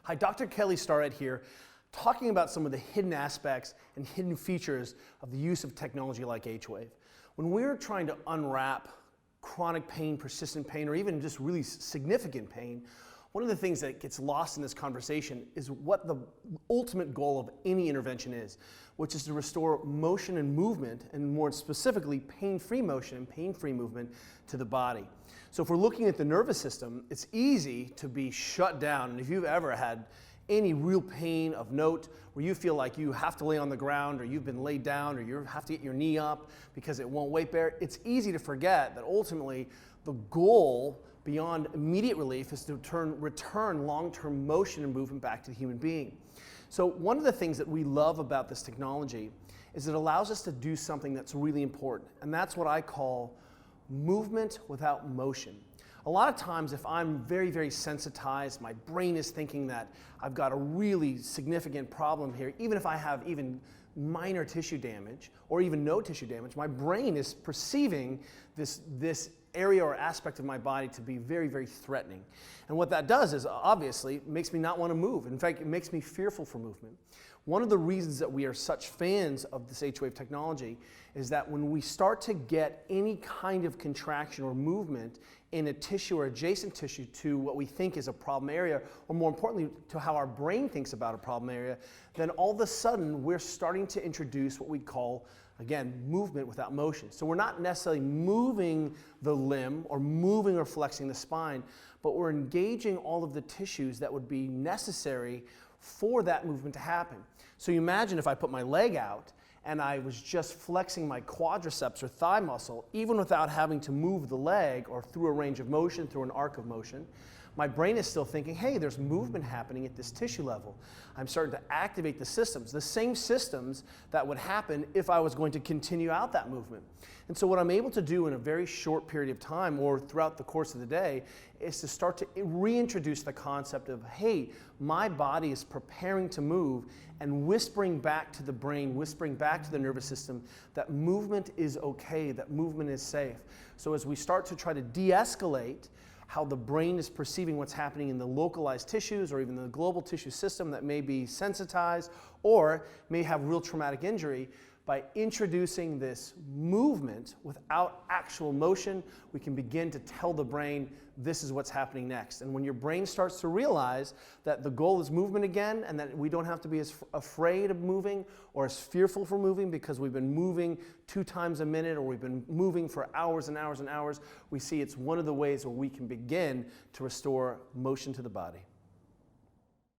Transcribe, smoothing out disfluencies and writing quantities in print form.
Hi, Dr. Kelly Starrett here, talking about some of the hidden aspects and hidden features of the use of technology like H-Wave. When we're trying to unwrap chronic pain, persistent pain, or even just really significant pain, one of the things that gets lost in this conversation is what the ultimate goal of any intervention is, which is to restore motion and movement, and more specifically, pain-free motion and pain-free movement to the body. So if we're looking at the nervous system, it's easy to be shut down. And if you've ever had any real pain of note where you feel like you have to lay on the ground, or you've been laid down, or you have to get your knee up because it won't weight bear, it's easy to forget that ultimately the goal beyond immediate relief is to return long-term motion and movement back to the human being. So one of the things that we love about this technology is it allows us to do something that's really important, and that's what I call movement without motion. A lot of times if I'm very, very sensitized, my brain is thinking that I've got a really significant problem here, even if I have even minor tissue damage or even no tissue damage, my brain is perceiving this area or aspect of my body to be very, very threatening. And what that does is obviously makes me not want to move. In fact, it makes me fearful for movement. One of the reasons that we are such fans of this H-Wave technology is that when we start to get any kind of contraction or movement in a tissue or adjacent tissue to what we think is a problem area, or more importantly, to how our brain thinks about a problem area, then all of a sudden we're starting to introduce what we call, again, movement without motion. So we're not necessarily moving the limb or moving or flexing the spine, but we're engaging all of the tissues that would be necessary for that movement to happen. So you imagine if I put my leg out and I was just flexing my quadriceps or thigh muscle, even without having to move the leg or through a range of motion, through an arc of motion, my brain is still thinking, hey, there's movement happening at this tissue level. I'm starting to activate the systems, the same systems that would happen if I was going to continue out that movement. And so what I'm able to do in a very short period of time or throughout the course of the day is to start to reintroduce the concept of, hey, my body is preparing to move, and whispering back to the brain, whispering back to the nervous system that movement is okay, that movement is safe. So as we start to try to de-escalate how the brain is perceiving what's happening in the localized tissues or even the global tissue system that may be sensitized or may have real traumatic injury, by introducing this movement without actual motion, we can begin to tell the brain this is what's happening next. And when your brain starts to realize that the goal is movement again, and that we don't have to be as afraid of moving or as fearful for moving because we've been moving 2 times a minute or we've been moving for hours and hours and hours, we see it's one of the ways where we can begin to restore motion to the body.